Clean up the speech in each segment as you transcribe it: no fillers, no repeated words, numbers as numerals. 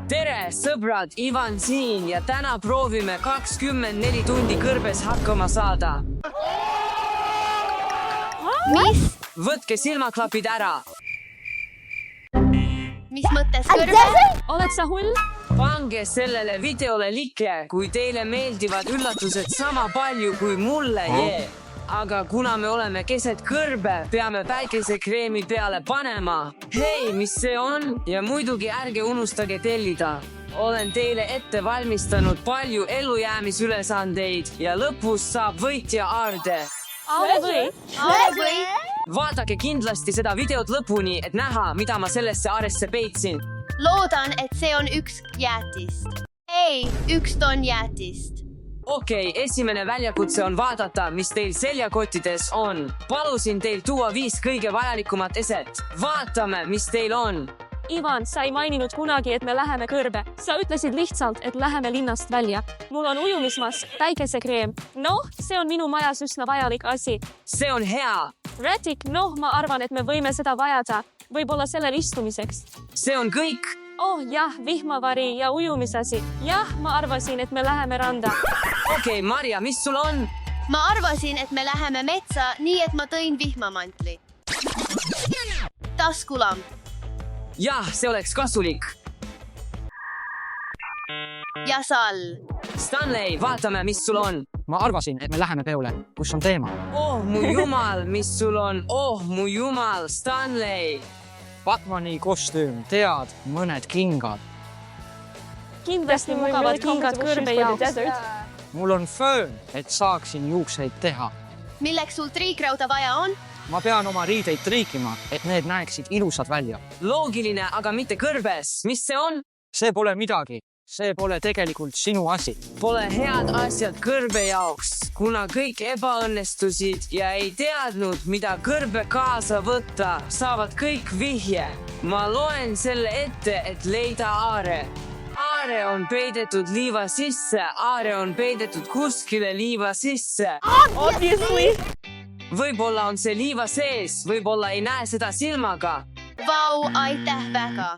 tere, sõbrad, Ivan siin ja täna proovime 24 tundi kõrbes hakkama saada. Mis? Võtke silmaklapid ära. Mis mõttes kõrve? Oled sa hull? Pange sellele videole like, kui teile meeldivad üllatused sama palju kui mulle, Aga kuna me oleme keset kõrbe, peame päikesekreemi peale panema. Hei, mis see on? Ja muidugi ärge unustage tellida. Olen teile ette valmistanud palju ellujäämisülesandeid ja lõpus saab võitja aarde. Ole või? Vaadake kindlasti seda videot lõpuni, et näha, mida ma sellesse aaresse peitsin. Loodan, et see on üks jäätist. Ei, 1 tonn jäätist. Okei, esimene väljakutse on vaadata, mis teil seljakottides on. Palusin teil tuua 5 kõige vajalikumat eset. Vaatame, mis teil on. Ivan, sa ei maininud kunagi, et me läheme kõrbe. Sa ütlesid lihtsalt, et läheme linnast välja. Mul on ujumismask, päikesekreem. See on minu majas üsna vajalik asi. See on hea. Rätik, ma arvan, et me võime seda vajada. Võib-olla sellel istumiseks. See on kõik. Oh jah, vihmavari ja ujumisasi. Jah, ma arvasin, et me läheme randa. Okei, Marja, mis sul on? Ma arvasin, et me läheme metsa, nii et ma tõin vihmamantli. Taskulamp. Jah, see oleks kasulik. Ja sall. Stanley, vaatame, mis sul on. Ma arvasin, et me läheme peole. Kus on teema? Oh, mu jumal, mis sul on? Oh, mu jumal, Stanley. Batmani kostüüm, tead, mõned kingad. Kindlasti mugavad kingad kõrbe jaoks. Mul on föön, et saaksin juukseid teha. Milleks sul triikrauda vaja on? Ma pean oma riideid triikima, et need näeksid ilusad välja. Loogiline, aga mitte kõrbes. Mis see on? See pole midagi. See pole tegelikult sinu asi. Pole head asjad kõrbe jaoks, kuna kõik ebaõnnestusid ja ei teadnud, mida kõrbe kaasa võtta, saavad kõik vihje. Ma loen selle ette, et leida aare. Aare on peidetud liiva sisse, aare on peidetud kuskile liiva sisse. Obviously. Võib-olla on see liiva sees, võib-olla ei näe seda silmaga. Vau, aitäh väga.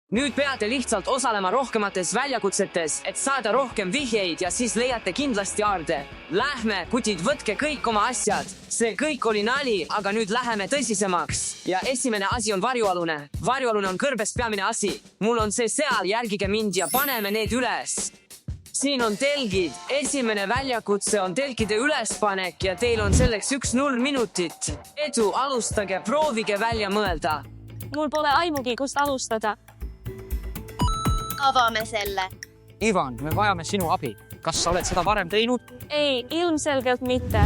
Nüüd peate lihtsalt osalema rohkemates väljakutsetes, et saada rohkem vihjeid ja siis leiate kindlasti aarde. Lähme, kutid, võtke kõik oma asjad. See kõik oli nali, aga nüüd läheme tõsisemaks. Ja esimene asi on varjualune. Varjualune on kõrbes peamine asi. Mul on see seal, järgige mind ja paneme need üles. Siin on telgid. Esimene väljakutse on telkide ülespanek ja teil on selleks 1-0 minutit. Edu, alustage, proovige välja mõelda. Mul pole aimugi, kust alustada. Avame selle. Ivan, me vajame sinu abi. Kas sa oled seda varem teinud? Ei, ilmselgelt mitte.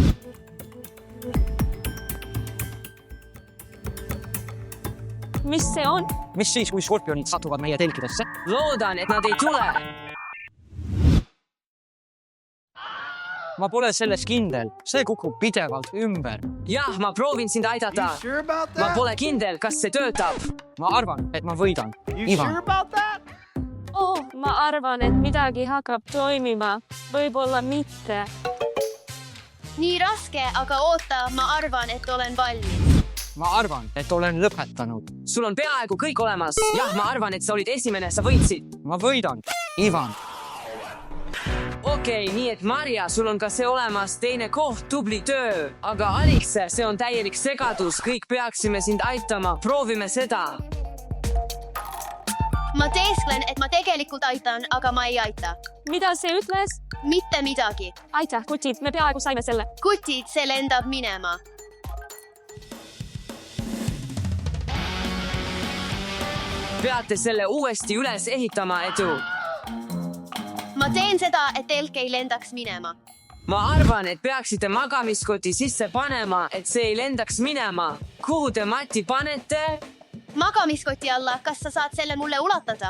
Mis see on? Mis siis, kui skorpionid satuvad meie telkidesse? Loodan, et nad ei tule. Ma pole selles kindel. See kukub pidevalt ümber. Jah, ma proovin sind aidata. Ma pole kindel, kas see töötab. Ma arvan, et ma võidan. Ivan. Ma arvan, et midagi hakkab toimima. Võib-olla mitte. Nii raske, aga oota, ma arvan, et olen valmis. Ma arvan, et olen lõpetanud. Sul on peaaegu kõik olemas. Jah, ma arvan, et sa olid esimene, sa võitsid. Ma võidan. Ivan. Okei, nii et Marja, sul on ka see olemas, teine koht, tubli töö. Aga Alikse, see on täielik segadus, kõik peaksime sind aitama, proovime seda. Ma teesklen, et ma tegelikult aitan, aga ma ei aita. Mida see ütles? Mitte midagi. Aitäh, kutid, me peaaegu saime selle. Kutid, see lendab minema. Peate selle uuesti üles ehitama, Edu. Ma teen seda, et telk ei lendaks minema. Ma arvan, et peaksite magamiskoti sisse panema, et see ei lendaks minema. Kuhu te mati panete? Magamiskoti alla, kas sa saad selle mulle ulatada?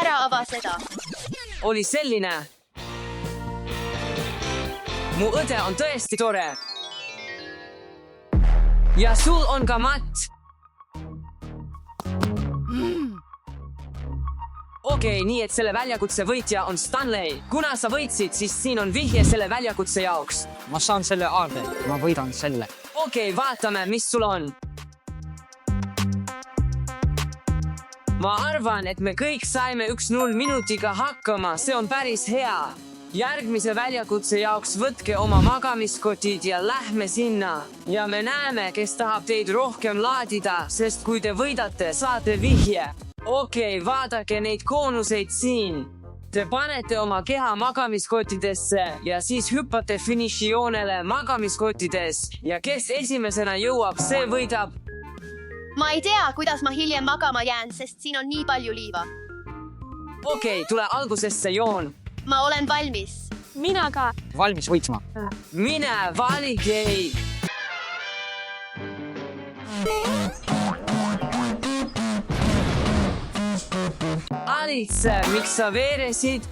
Ära ava seda. Oli selline. Mu õde on tõesti tore. Ja sul on ka matt. Okei, nii et selle väljakutse võitja on Stanley. Kuna sa võitsid, siis siin on vihje selle väljakutse jaoks. Ma saan selle aarde. Ma võidan selle. Okei, vaatame, mis sul on. ma arvan, et me kõik saime 1-0 minutiga hakkama, see on päris hea. Järgmise väljakutse jaoks võtke oma magamiskotid ja lähme sinna. Ja me näeme, kes tahab teid rohkem laadida, sest kui te võidate, saate vihje. Okei, vaadake neid koonuseid siin. Te panete oma keha magamiskottidesse ja siis hüppate finišijoonele magamiskottides ja kes esimesena jõuab, see võidab. Ma ei tea, kuidas ma hiljem magama jään, sest siin on nii palju liiva. Okei, tule algusesse joon. Ma olen valmis. Mina ka. Valmis võitsma. Mine valige. Alice, miks sa veeresid?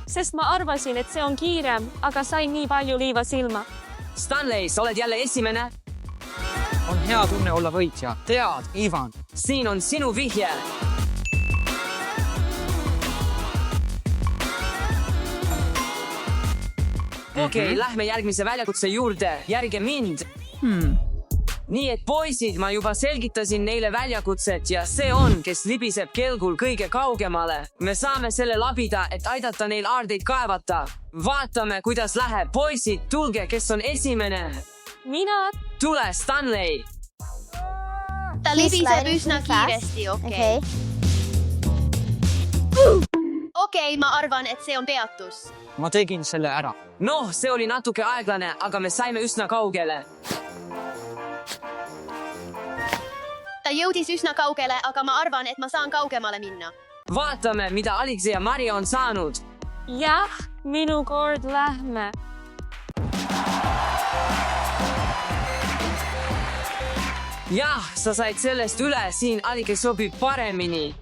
Sest ma arvasin, et see on kiirem, aga sain nii palju liiva silma. Stanley, sa oled jälle esimene. On hea tunne olla võitja. Tead, Ivan. Siin on sinu vihje. Okei, lähme järgmise väljakutse juurde. Järge mind. Nii et poisid, ma juba selgitasin neile väljakutset ja see on, kes libiseb kelgul kõige kaugemale. Me saame selle labida, et aidata neil aardeid kaevata. Vaatame, kuidas läheb. Poisid, tulge, kes on esimene. Mina. Tule, Stanley. Ta libiseb üsna kiiresti, okei. Okei, ma arvan, et see on peatus. Ma tegin selle ära. Noh, see oli natuke aeglane, aga me saime üsna kaugele. Ta jõudis üsna kaugele, aga ma arvan, et ma saan kaugemale minna. Vaatame, mida Alex ja Maria on saanud. Jah, minu kord lähme. Jah, sa said sellest üle, siin Alex sobib paremini.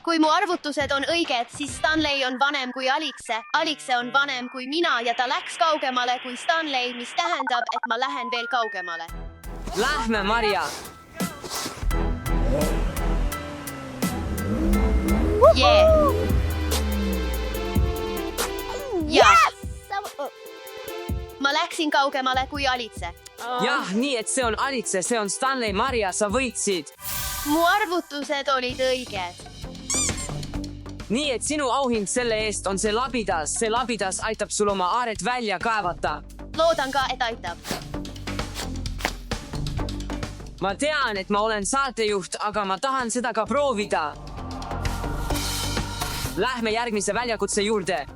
Kui mu arvutused on õiged, siis Stanley on vanem kui Alice. Alice on vanem kui mina ja ta läks kaugemale kui Stanley, mis tähendab, et ma lähen veel kaugemale. Lähme, Maria. Jah. Ma läksin kaugemale kui Alice. Jah, nii et see on Alice, see on Stanley. Maria, sa võitsid. Mu arvutused olid õiged. Nii et sinu auhind selle eest on see labidas. See labidas aitab sul oma aaret välja kaevata. Loodan ka, et aitab. Ma tean, et ma olen saatejuht, aga ma tahan seda ka proovida. Lähme järgmise väljakutse juurde.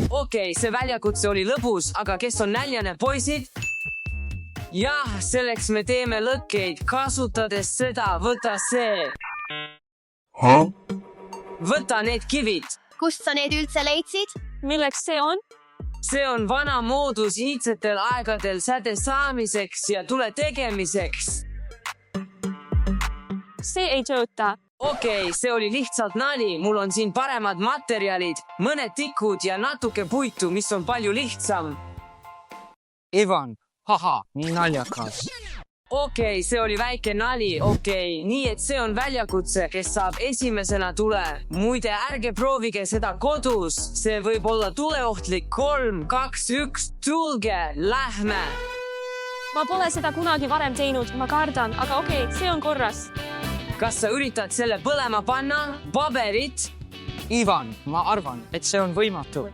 Okei, see väljakutse oli lõbus, aga kes on näljane, poisid? Jah, selleks me teeme lõkkeid, kasutades seda, võta see. Võta need kivid. Kust sa need üldse leidsid? Milleks see on? See on vana moodus iidsetel aegadel säde saamiseks ja tule tegemiseks. See ei tööta. Okei, see oli lihtsalt nali. Mul on siin paremad materjalid, mõned tikud ja natuke puitu, mis on palju lihtsam. Ivan, haha, nii naljakas. Okei, see oli väike nali. Okei, nii et see on väljakutse, kes saab esimesena tule. Muide, ärge proovige seda kodus. See võib olla tuleohtlik. 3, 2, 1, tulge, lähme. Ma pole seda kunagi varem teinud, ma kardan, aga okei, see on korras. Kas sa üritad selle põlema panna? Paberit? Ivan, ma arvan, et see on võimatu.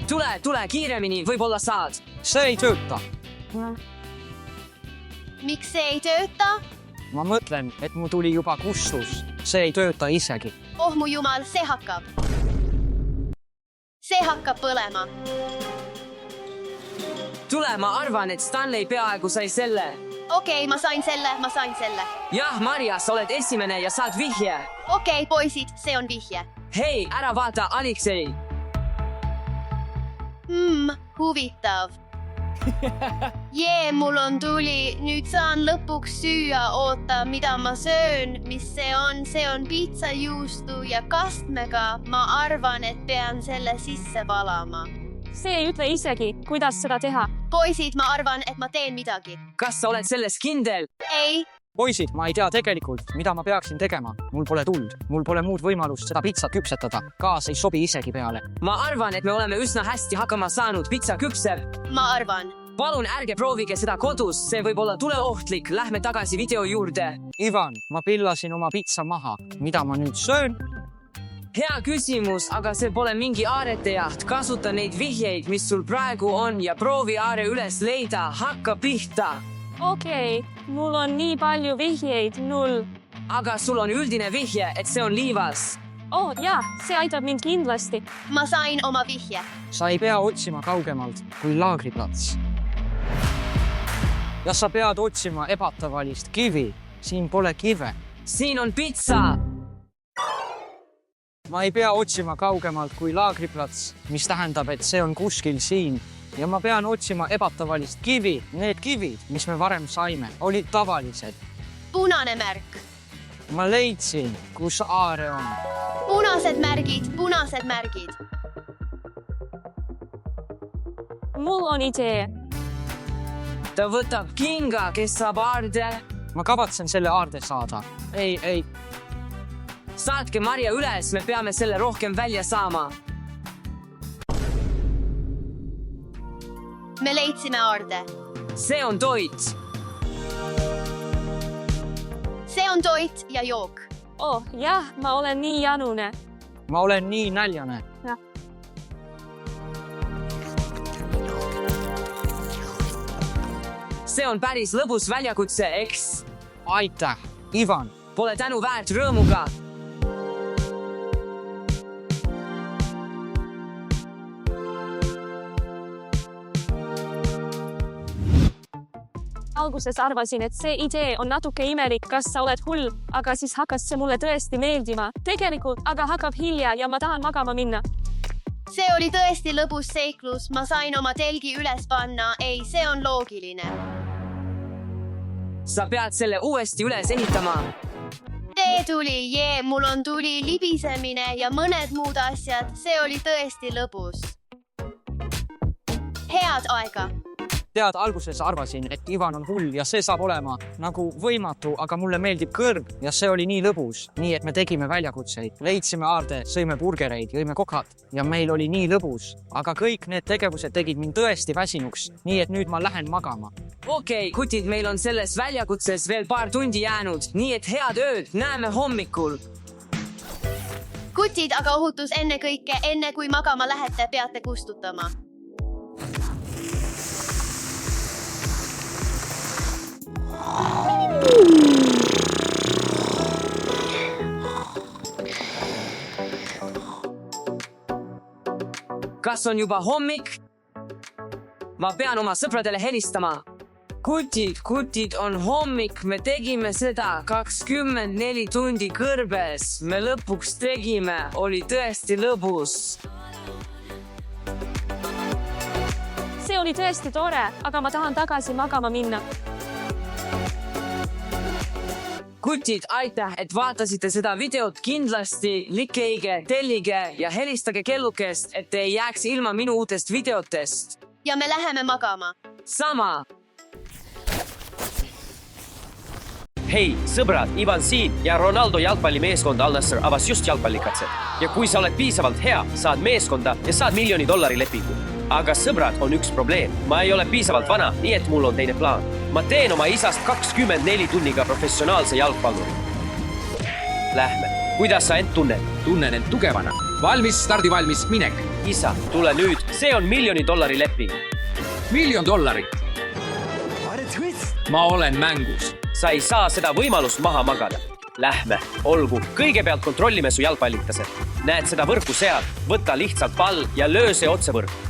Tule kiiremini, võib-olla saad. See ei tööta. Miks see ei tööta? Ma mõtlen, et mu tuli juba kustus. See ei tööta isegi. Oh mu jumal, see hakkab. See hakkab põlema. Tule, ma arvan, et Stanley peaaegu sai selle. Okei, ma sain selle. Jah, Maria, sa oled esimene ja saad vihje. Okei, poisid, see on vihje. Hei, ära vaata, Alexei. Huvitav. Mul on tuli. Nüüd saan lõpuks süüa. Oota, mida ma söön. Mis see on? See on piitsajuustu ja kastmega. Ma arvan, et pean selle sisse valama. See ei ütle isegi, kuidas seda teha. Poisid, ma arvan, et ma teen midagi. Kas sa oled selles kindel? Ei. Poisid, ma ei tea tegelikult, mida ma peaksin tegema. Mul pole tuld. Mul pole muud võimalust seda pitsat küpsetada. Gaas ei sobi isegi peale. Ma arvan, et me oleme üsna hästi hakkama saanud. Pitsa küpseb. Ma arvan. Palun ärge proovige seda kodus, see võib olla tuleohtlik. Lähme tagasi video juurde. Ivan, ma pillasin oma pitsa maha. Mida ma nüüd söön? Hea küsimus, aga see pole mingi aaretejaht. Kasuta neid vihjeid, mis sul praegu on ja proovi aare üles leida. Hakka pihta. Okei, mul on nii palju vihjeid, 0. Aga sul on üldine vihje, et see on liivas. Oh jaa, see aitab mind kindlasti. ma sain oma vihje. Sa ei pea otsima kaugemalt kui laagriplats. Ja sa pead otsima ebatavalist kivi. Siin pole kive. Siin on pitsa. Ma ei pea otsima kaugemalt kui laagriplats, mis tähendab, et see on kuskil siin. Ja ma pean otsima ebatavalist kivi. Need kivid, mis me varem saime, olid tavalised. punane märk. Ma leidsin, kus aare on. punased märgid, punased märgid. Mul on idee. Ta võtab kinga, kes saab aarde. Ma kavatsen selle aarde saada. Ei. Saatke Marja üles, me peame selle rohkem välja saama. me leidsime aarde. See on toit. see on toit ja jook. Oh jah, ma olen nii janune. Ma olen nii näljane. See on päris lõbus väljakutse, eks? Aitäh, Ivan. Pole tänu väärt rõõmuga. Alguses arvasin, et see idee on natuke imelik, kas sa oled hull, aga siis hakkas see mulle tõesti meeldima. Tegelikult aga hakkab hilja ja ma tahan magama minna. see oli tõesti lõbus seiklus, ma sain oma telgi üles panna. Ei, see on loogiline. Sa pead selle uuesti üles ehitama. tee tuli, mul on tuli, libisemine ja mõned muud asjad. See oli tõesti lõbus. Head aega. Tead, alguses arvasin, et Ivan on hull ja see saab olema nagu võimatu, aga mulle meeldib kõrb ja see oli nii lõbus. Nii et me tegime väljakutseid, leidsime aarde, sõime burgereid, jõime kokad ja meil oli nii lõbus. Aga kõik need tegevused tegid mind tõesti väsinuks, nii et nüüd ma lähen magama. Okei, kutid, meil on selles väljakutses veel paar tundi jäänud, nii et head ööd, näeme hommikul. Kutid, aga ohutus enne kõike, enne kui magama lähete, peate kustutama. Kas on juba hommik? Ma pean oma sõpradele helistama. Kutid, on hommik, me tegime seda 24 tundi kõrbes. Me lõpuks tegime, oli tõesti lõbus. See oli tõesti tore, aga ma tahan tagasi magama minna. Kutid, aitäh, et vaatasite seda videot. Kindlasti likkeige, tellige ja helistage kellukest, et te ei jääks ilma minu uutest videotest. Ja me läheme magama. Sama. Hei, sõbrad, Ivan siin ja Ronaldo jalgpallimeeskond Al Nassr avas just jalgpallikatsed. Ja kui sa oled piisavalt hea, saad meeskonda ja saad $1 miljoni lepingu. Aga sõbrad, on üks probleem. Ma ei ole piisavalt vana, nii et mul on teine plaan. Ma teen oma isast 24 tunniga professionaalse jalgpalluri. Lähme. Kuidas sa end tunned? Tunnen end tugevana. Valmis, stardivalmis, minek. Isa, tule nüüd. See on $1 miljoni leping. $1 miljon. Ma olen mängus. Sa ei saa seda võimalust maha magada. Lähme, olgu. Kõigepealt kontrollime su jalgpallitased. Näed seda võrku seal. Võta lihtsalt pall ja löö see otse võrku.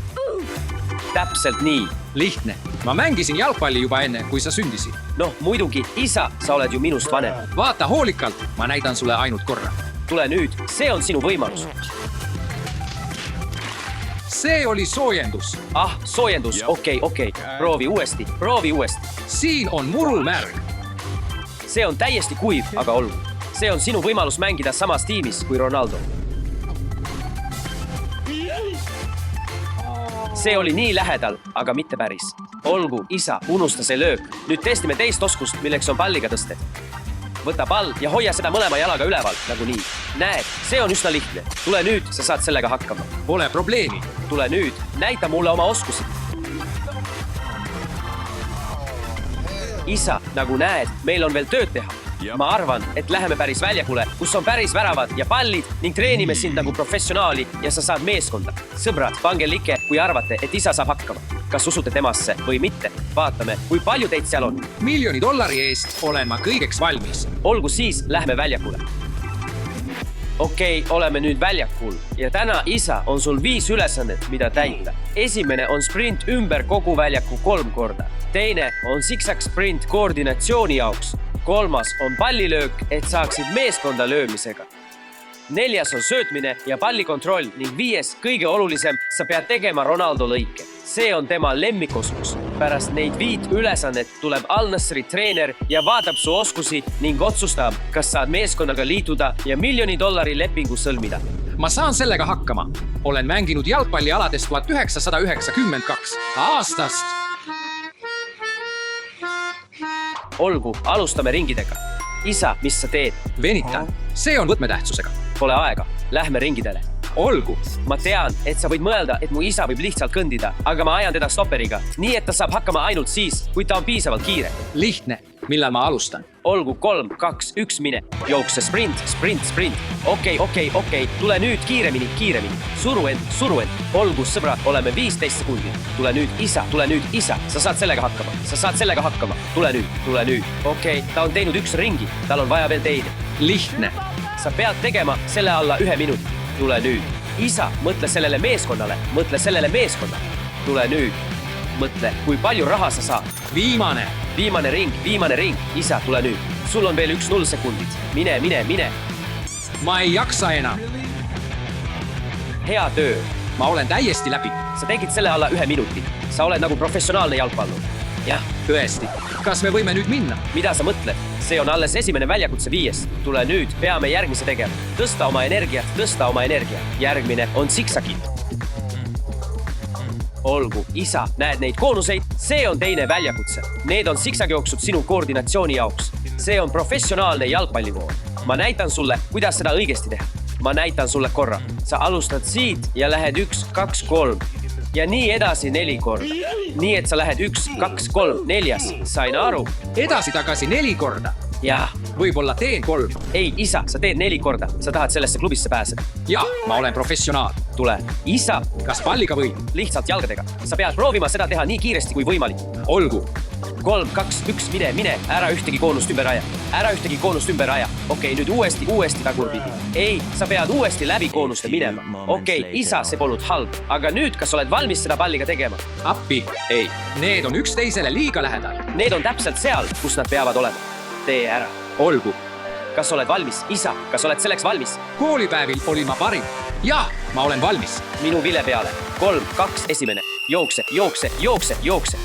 Täpselt nii. Lihtne. Ma mängisin jalgpalli juba enne, kui sa sündisid. Noh, muidugi, isa, sa oled ju minust vanem. Vaata hoolikalt, ma näidan sulle ainult korra. Tule nüüd, see on sinu võimalus. See oli soojendus. Ah, soojendus, okei. Proovi uuesti. Siin on murumärg. See on täiesti kuiv, aga olgu. See on sinu võimalus mängida samas tiimis kui Ronaldo. See oli nii lähedal, aga mitte päris. Olgu, isa, unusta see löök. Nüüd testime teist oskust, milleks on palliga tõsted. Võta pall ja hoia seda mõlema jalaga üleval, nagu nii. Näed, see on üsna lihtne. Tule nüüd, sa saad sellega hakkama. Pole probleemi. Tule nüüd, näita mulle oma oskusi. isa, nagu näed, meil on veel tööd teha. Ma arvan, et läheme päris väljakule, kus on päris väravad ja pallid ning treenime sind nagu professionaali ja sa saad meeskonda. Sõbrad, pange like, kui arvate, et isa saab hakkama. Kas usute temasse või mitte? Vaatame, kui palju teid seal on. $1 miljoni eest olen ma kõigeks valmis. Olgu siis, lähme väljakule. Okei, oleme nüüd väljakul ja täna isa on sul 5 ülesannet, mida täita. Esimene on sprint ümber kogu väljaku 3 korda. Teine on zigzag sprint koordinatsiooni jaoks. 3. on pallilöök, et saaksid meeskonda löömisega. 4. on söötmine ja pallikontroll ning 5. kõige olulisem, sa pead tegema Ronaldo lõike. See on tema lemmikoskus. Pärast neid 5 ülesannet tuleb Al Nassri treener ja vaatab su oskusi ning otsustab, kas saad meeskonnaga liituda ja $1 miljoni lepingu sõlmida. Ma saan sellega hakkama. Olen mänginud jalgpalli alades 1992 aastast. Olgu, alustame ringidega. Isa, mis sa teed? Venitan. See on võtmetähtsusega. Pole aega. Lähme ringidele. Olgu. Ma tean, et sa võid mõelda, et mu isa võib lihtsalt kõndida, aga ma ajan teda stopperiga, nii et ta saab hakkama ainult siis, kui ta on piisavalt kiire. Lihtne. Millal ma alustan? Olgu 3, 2, 1, mine. Jookse sprint, sprint, sprint. Okei. Tule nüüd kiiremini. Suru end. Olgu, sõbrad, oleme 15 sekundit. Tule nüüd, isa. Sa saad sellega hakkama. Tule nüüd. Okei, ta on teinud 1 ringi. Tal on vaja veel teine. Lihtne. Sa pead tegema selle alla 1 minuti. Tule nüüd. Isa, mõtle sellele meeskonnale. Tule nüüd. Mõtle, kui palju raha sa saad. Viimane ring. Isa, tule nüüd. Sul on veel 1-0 sekundit. Mine. Ma ei jaksa enam. Hea töö. Ma olen täiesti läbi. Sa tegid selle alla 1 minuti. Sa oled nagu professionaalne jalgpallur. Jah. Tõesti. Kas me võime nüüd minna? Mida sa mõtled? See on alles esimene väljakutse 5. Tule nüüd, peame järgmise tegema. Tõsta oma energia. Järgmine on zigzagid. Olgu, isa, näed neid koonuseid? See on teine väljakutse. Need on zigzagjooksud sinu koordinatsiooni jaoks. See on professionaalne jalgpallivoor. Ma näitan sulle, kuidas seda õigesti teha. Ma näitan sulle korra. Sa alustad siit ja lähed 1, 2, 3. Ja nii edasi 4 korda. Nii et sa lähed 1, 2, 3, 4. Sain aru? Edasi-tagasi 4 korda. Jah. Võib-olla teen 3. Ei, isa, sa teed 4 korda. Sa tahad sellesse klubisse pääseda. Jah, ma olen professionaal. Tule. Isa. Kas palliga või? Lihtsalt jalgadega. Sa pead proovima seda teha nii kiiresti kui võimalik. Olgu. 3, 2, 1, mine. Ära ühtegi koonust ümber aja. Okei, nüüd uuesti tagurpidi. Ei, sa pead uuesti läbi koonuste minema. Okei, isa, see polnud halb. Aga nüüd, kas oled valmis seda palliga tegema? Appi. Ei. Need on üksteisele liiga lähedal. Need on täpselt seal, kus nad peavad olema. Tee ära. Olgu. Kas oled valmis? Isa, kas oled selleks valmis? Koolipäevil olin ma parim. Jah, ma olen valmis. Minu vile peale. 3, 2, 1. Jookse.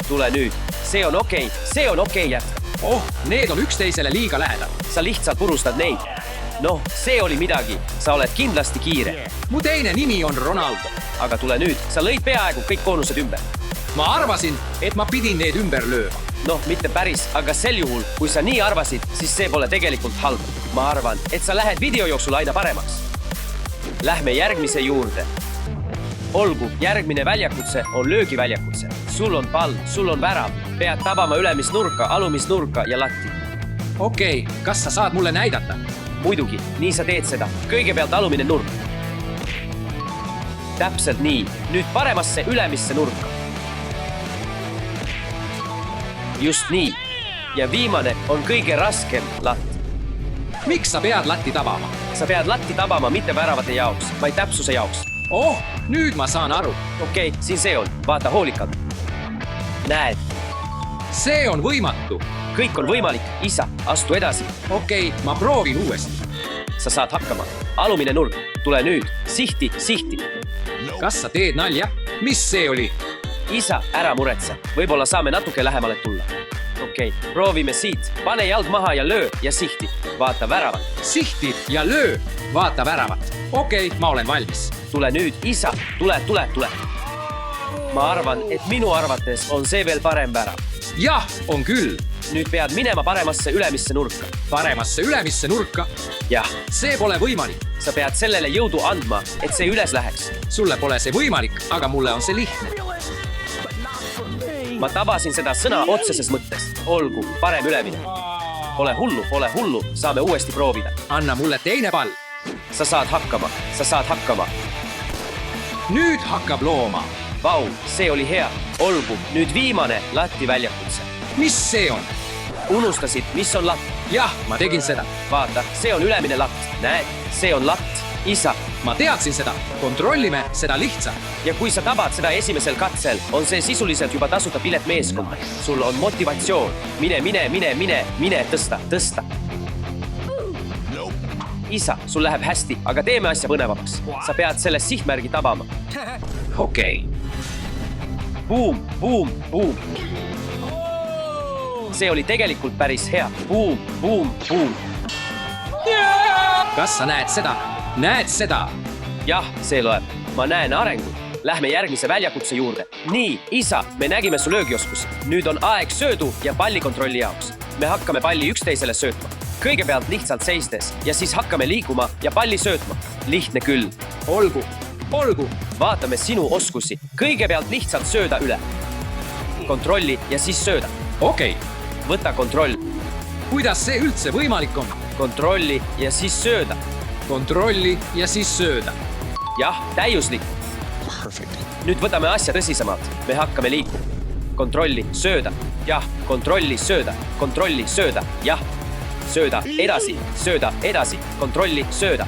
Tule nüüd. See on okei, jätka. Oh, need on üksteisele liiga lähedal. Sa lihtsalt purustad neid. Noh, see oli midagi. Sa oled kindlasti kiire. Mu teine nimi on Ronaldo. Aga tule nüüd. Sa lõid peaaegu kõik koonused ümber. Ma arvasin, et ma pidin need ümber lööma. Noh, mitte päris, aga sel juhul, kui sa nii arvasid, siis see pole tegelikult halb. Ma arvan, et sa lähed video jooksul aina paremaks. Lähme järgmise juurde. Olgu, järgmine väljakutse on löögiväljakutse. Sul on pall, sul on värav. Pead tabama ülemist nurka, alumist nurka ja latti. Okei, kas sa saad mulle näidata? Muidugi, nii sa teed seda. Kõigepealt alumine nurk. Täpselt nii. Nüüd paremasse ülemisse nurka. Just nii. Ja viimane on kõige raskem latt. Miks sa pead latti tabama? Sa pead latti tabama mitte väravate jaoks, vaid täpsuse jaoks. Oh, nüüd ma saan aru. Okei, siin see on. Vaata hoolikalt. Näed. See on võimatu. Kõik on võimalik. Isa, astu edasi. Okei, ma proovin uuesti. Sa saad hakkama. Alumine nurk. Tule nüüd. Sihti. Kas sa teed nalja? Mis see oli? Isa, ära muretse. Võib-olla saame natuke lähemale tulla. Okei, proovime siit. Pane jalg maha ja löö ja sihti. Vaata väravat. Sihti ja löö. Vaata väravat. Okei, ma olen valmis. Tule nüüd, isa. Tule. Ma arvan, et minu arvates on see veel parem värav. Jah, on küll. Nüüd pead minema paremasse ülemisse nurka. Paremasse ülemisse nurka? Jah. See pole võimalik. Sa pead sellele jõudu andma, et see üles läheks. Sulle pole see võimalik, aga mulle on see lihtne. ma tabasin seda sõna otseses mõttes. Olgu, parem ülemine. Pole hullu, saame uuesti proovida. Anna mulle teine pall. Sa saad hakkama. Nüüd hakkab looma. Vau, see oli hea. Olgu, nüüd viimane latti väljakutse. Mis see on? Unustasid, mis on latt? Jah, ma tegin seda. Vaata, see on ülemine latt. Näed, see on latt. Isa. Ma teadsin seda. Kontrollime seda lihtsalt. Ja kui sa tabad seda esimesel katsel, on see sisuliselt juba tasuta pilet meeskonda. Sul on motivatsioon. Mine, tõsta. Isa, sul läheb hästi, aga teeme asja põnevamaks. Sa pead selle sihtmärgi tabama. Okei. Buum. See oli tegelikult päris hea. Buum. Kas sa näed seda? Näed seda? Jah, see loeb. Ma näen arengut. Lähme järgmise väljakutse juurde. Nii, isa, me nägime su löögioskus. Nüüd on aeg söödu ja pallikontrolli jaoks. Me hakkame palli üksteisele söötma. Kõigepealt lihtsalt seistes ja siis hakkame liikuma ja palli söötma. Lihtne küll. Olgu. Vaatame sinu oskusi. Kõigepealt lihtsalt sööda üle. Kontrolli ja siis sööda. Okei. Võta kontroll. Kuidas see üldse võimalik on? Kontrolli ja siis sööda. Kontrolli ja siis sööda. Jah, täiuslik. Nüüd võtame asja tõsisemalt. Me hakkame liikuma. Kontrolli, sööda. Jah, kontrolli, sööda. Kontrolli, sööda. Jah. Sööda, edasi. Kontrolli, sööda.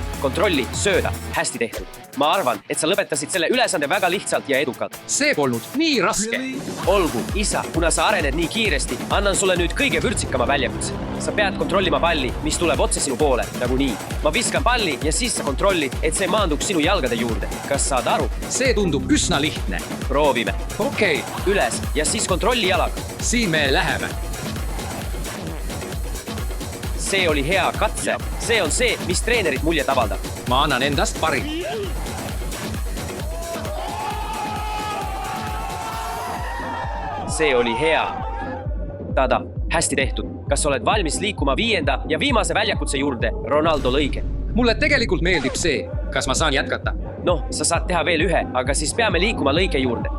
Hästi tehtud. Ma arvan, et sa lõpetasid selle ülesande väga lihtsalt ja edukalt. See polnud nii raske. Olgu, isa, kuna sa arened nii kiiresti, annan sulle nüüd kõige vürtsikama väljakutse. Sa pead kontrollima palli, mis tuleb otse sinu poole, nagu nii. Ma viskan palli ja siis sa kontrollid, et see maanduks sinu jalgade juurde. Kas saad aru? See tundub üsna lihtne. Proovime. Okei. Üles ja siis kontrolli jalaga. Siin me läheme. See oli hea katse. See on see, mis treenerit muljet avaldab. Ma annan endast parim. See oli hea. Tada, hästi tehtud. Kas oled valmis liikuma 5. ja viimase väljakutse juurde, Ronaldo lõige? Mulle tegelikult meeldib see. Kas ma saan jätkata? Noh, sa saad teha veel ühe, aga siis peame liikuma lõike juurde.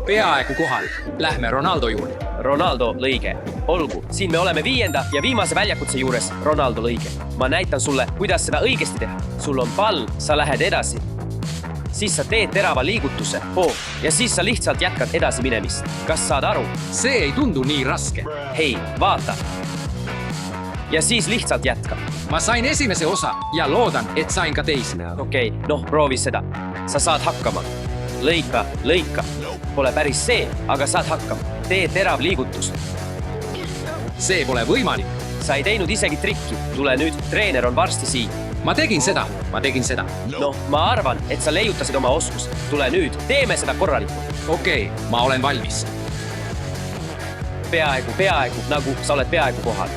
Peaaegu kohal. Lähme Ronaldo juurde. Ronaldo lõige. Olgu, siin me oleme 5. ja viimase väljakutse juures, Ronaldo lõige. Ma näitan sulle, kuidas seda õigesti teha. Sul on pall, sa lähed edasi. Siis sa teed terava liigutuse, ja siis sa lihtsalt jätkad edasi minemist. Kas saad aru? See ei tundu nii raske. Hei, vaata. Ja siis lihtsalt jätka. Ma sain esimese osa ja loodan, et sain ka teisi. Okei, noh, proovi seda. Sa saad hakkama. Lõika. Pole päris see, aga saad hakkama. Tee terav liigutus. See pole võimalik. Sa ei teinud isegi trikki. Tule nüüd, treener on varsti siin. Ma tegin seda. Noh, ma arvan, et sa leiutasid oma oskust. Tule nüüd, teeme seda korralikult. Okei, ma olen valmis. Peaaegu, nagu sa oled peaaegu kohal.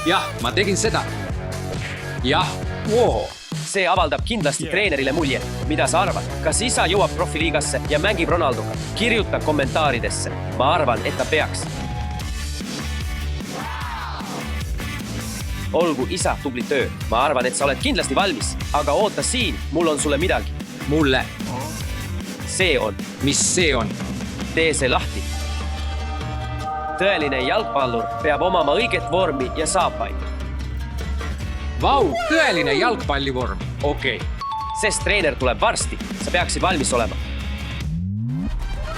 Jah, ma tegin seda. Jah, See avaldab kindlasti treenerile mulje. Mida sa arvad? Kas isa jõuab profiliigasse ja mängib Ronaldoga? Kirjuta kommentaaridesse. Ma arvan, et ta peaks. Olgu, isa, tubli töö. Ma arvan, et sa oled kindlasti valmis. Aga oota siin, mul on sulle midagi. Mulle. See on. Mis see on? Tee see lahti. Tõeline jalgpallur peab omama õiget vormi ja saapaid. Vau, tõeline jalgpallivorm. Okei. Sest treener tuleb varsti. Sa peaksid valmis olema.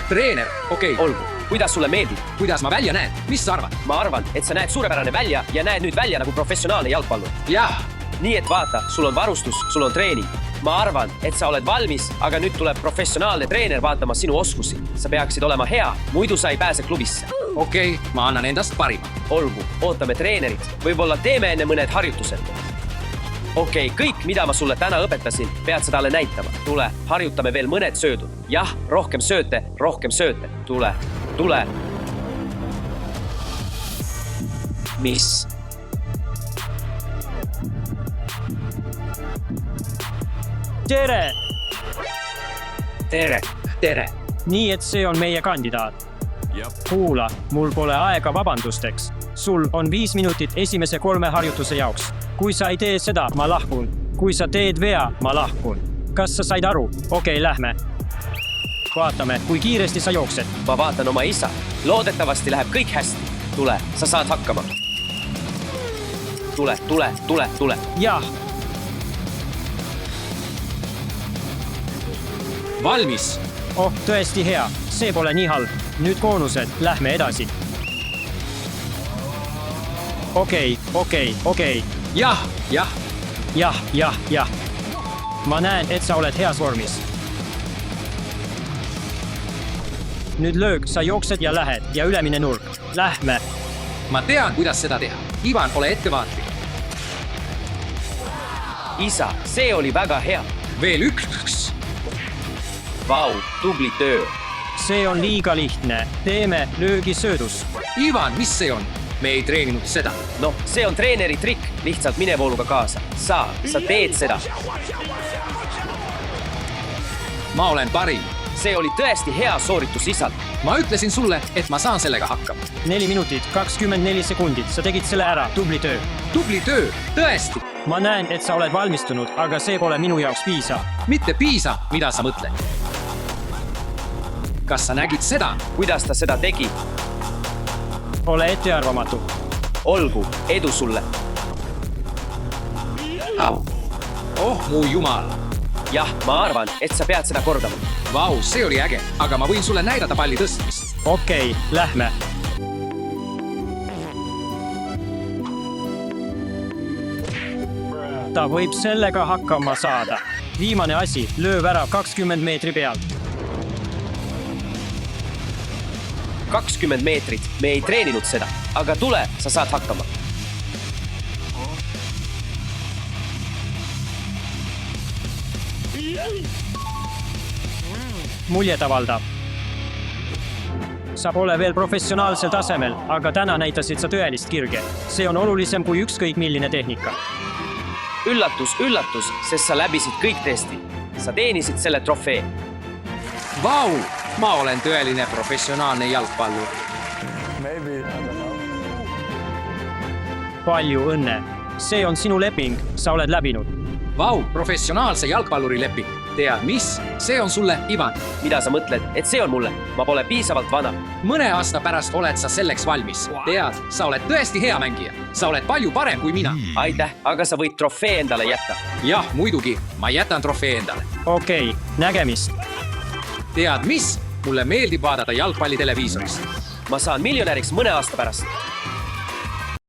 Treener, okei. Olgu, kuidas sulle meeldib? Kuidas ma välja näen? Mis sa arvad? Ma arvan, et sa näed suurepärane välja ja näed nüüd välja nagu professionaalne jalgpallur. Jah. Nii et vaata, sul on varustus, sul on treening. Ma arvan, et sa oled valmis, aga nüüd tuleb professionaalne treener vaatama sinu oskusi. Sa peaksid olema hea, muidu sa ei pääse klubisse. Okei, ma annan endast parima. Olgu, ootame treenerit. Võib-olla teeme enne mõned harjutused. Okei, kõik, mida ma sulle täna õpetasin, pead sa talle näitama. Tule, harjutame veel mõned söödud. Jah, rohkem sööte. Tule. Mis? Tere. Nii et see on meie kandidaat. Kuula, mul pole aega vabandusteks. Sul on 5 minutit esimese 3 harjutuse jaoks. Kui sa ei tee seda, ma lahkun. Kui sa teed vea, ma lahkun. Kas sa said aru? Okei, lähme. vaatame, kui kiiresti sa jooksed. ma vaatan oma isa. loodetavasti läheb kõik hästi. tule, sa saad hakkama. tule. jah, valmis. oh tõesti hea, see pole nii halb. nüüd koonused, lähme edasi. Okei. jah. jah. ma näen, et sa oled heas vormis. nüüd löök, sa jooksed ja lähed ja ülemine nurk. Lähme. ma tean, kuidas seda teha. Ivan, ole ettevaatlik. isa, see oli väga hea. veel üks. Vau, tubli töö. see on liiga lihtne. teeme löögisöödus. Ivan, mis see on? me ei treeninud seda. noh, see on treeneri trikk. lihtsalt mine vooluga kaasa. sa teed seda. ma olen parim. see oli tõesti hea sooritus isalt. ma ütlesin sulle, et ma saan sellega hakkama. 4 minutit, 24 sekundit, sa tegid selle ära, tubli töö. tubli töö, tõesti. ma näen, et sa oled valmistunud, aga see pole minu jaoks piisav. mitte piisav, mida sa mõtled. kas sa nägid seda? kuidas ta seda tegi? ole ettearvamatu. olgu, edu sulle. oh mu jumal. jah, ma arvan, et sa pead seda kordama. Vau, see oli äge, aga ma võin sulle näidata palli tõstmist. Okei, lähme. ta võib sellega hakkama saada. viimane asi, löö värav 20 meetri pealt. 20 meetrit, me ei treeninud seda, aga tule, sa saad hakkama. Muljetavaldav. sa pole veel professionaalsel tasemel, aga täna näitasid sa tõelist kirge. see on olulisem kui ükskõik milline tehnika. üllatus, sest sa läbisid kõik testid. sa teenisid selle trofee. Vau, ma olen tõeline professionaalne jalgpallur. palju õnne. see on sinu leping, sa oled läbinud. Vau, professionaalse jalgpalluri leping. tead mis? see on sulle, Ivan. mida sa mõtled, et see on mulle? ma pole piisavalt vana. mõne aasta pärast oled sa selleks valmis. tead, sa oled tõesti hea mängija. sa oled palju parem kui mina. aitäh, aga sa võid trofee endale jätta. jah, muidugi, ma jätan trofee endale. Okei, nägemist. tead mis? mulle meeldib vaadata jalgpalli televiisorist. ma saan miljonäriks mõne aasta pärast.